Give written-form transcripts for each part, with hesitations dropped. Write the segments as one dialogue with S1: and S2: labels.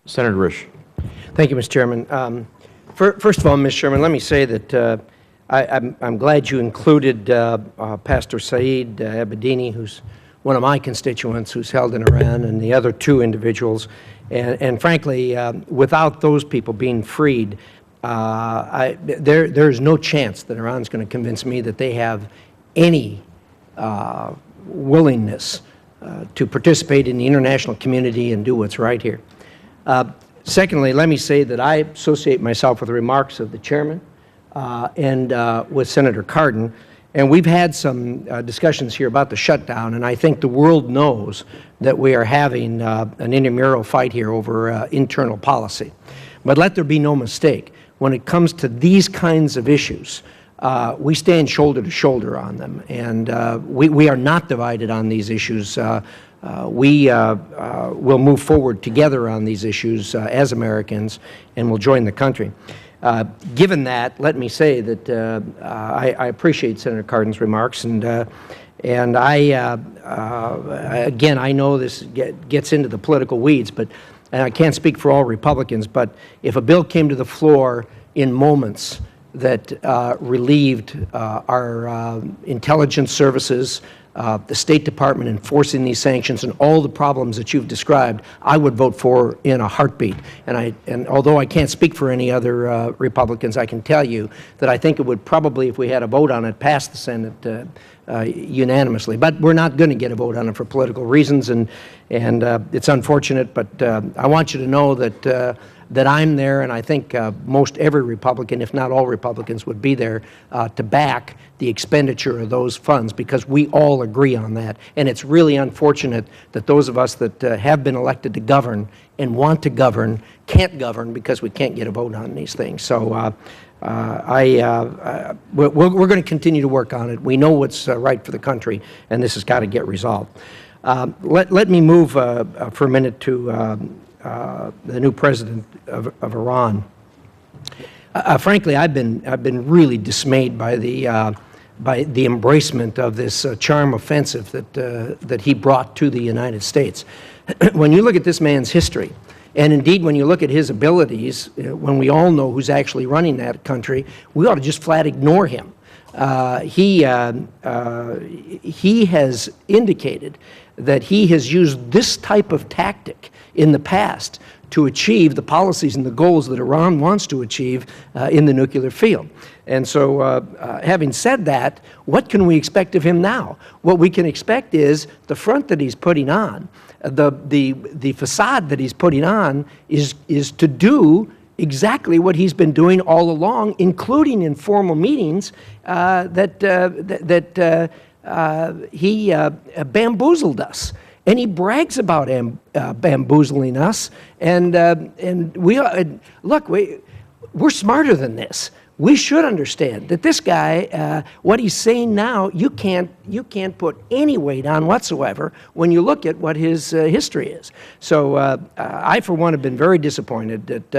S1: Senator Risch.
S2: Thank you, Mr. Chairman. First of all, Ms. Sherman, let me say that I'm glad you included Pastor Saeed Abedini, who's one of my constituents who's held in Iran, and the other two individuals. And frankly, without those people being freed, there's no chance that Iran's going to convince me that they have any willingness to participate in the international community and do what's right here. Secondly, let me say that I associate myself with the remarks of the chairman and with Senator Cardin, and we've had some discussions here about the shutdown, and I think the world knows that we are having an intramural fight here over internal policy. But let there be no mistake, when it comes to these kinds of issues, we stand shoulder to shoulder on them, and we are not divided on these issues. We will move forward together on these issues as Americans, and will join the country. Given that, let me say that I appreciate Senator Cardin's remarks, and again, I know this gets into the political weeds, but and I can't speak for all Republicans, but if a bill came to the floor in moments that relieved our intelligence services, the State Department enforcing these sanctions, and all the problems that you've described, I would vote for in a heartbeat. And although I can't speak for any other Republicans, I can tell you that I think it would probably, if we had a vote on it, pass the Senate unanimously. But we're not going to get a vote on it for political reasons, and it's unfortunate. But I want you to know that that I'm there, and I think most every Republican, if not all Republicans, would be there to back the expenditure of those funds, because we all agree on that. And it's really unfortunate that those of us that have been elected to govern and want to govern can't govern because we can't get a vote on these things. So we're going to continue to work on it. We know what's right for the country, and this has got to get resolved. Let me move for a minute to the new president of Iran. Frankly, I've been really dismayed by the embracement of this charm offensive that he brought to the United States. When you look at this man's history, and indeed when you look at his abilities, when we all know who's actually running that country, we ought to just flat ignore him. He has indicated that he has used this type of tactic in the past to achieve the policies and the goals that Iran wants to achieve in the nuclear field. And so having said that, what can we expect of him now? What we can expect is the front that he's putting on, the facade that he's putting on is to do exactly what he's been doing all along, including in formal meetings he bamboozled us. And he brags about bamboozling us. And we're smarter than this. We should understand that this guy, what he's saying now, you can't put any weight on whatsoever when you look at what his history is. So I, for one, have been very disappointed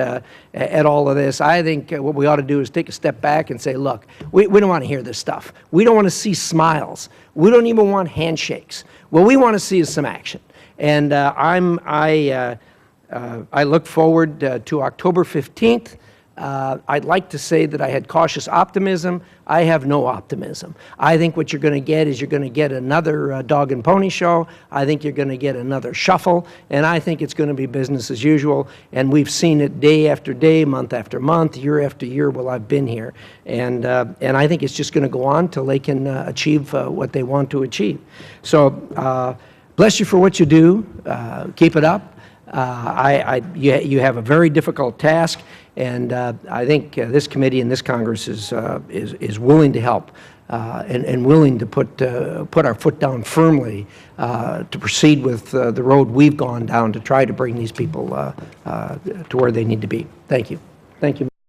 S2: at all of this. I think what we ought to do is take a step back and say, look, we don't want to hear this stuff. We don't want to see smiles. We don't even want handshakes. What we want to see is some action. And I look forward to October 15th. I'd like to say that I had cautious optimism. I have no optimism. I think what you're going to get is you're going to get another dog and pony show. I think you're going to get another shuffle, and I think it's going to be business as usual. And we've seen it day after day, month after month, year after year while I've been here. And I think it's just going to go on till they can achieve what they want to achieve. So bless you for what you do. Keep it up. You have a very difficult task, and I think this committee and this Congress is willing to help and willing to put our foot down firmly to proceed with the road we've gone down to try to bring these people to where they need to be. Thank you. Thank you.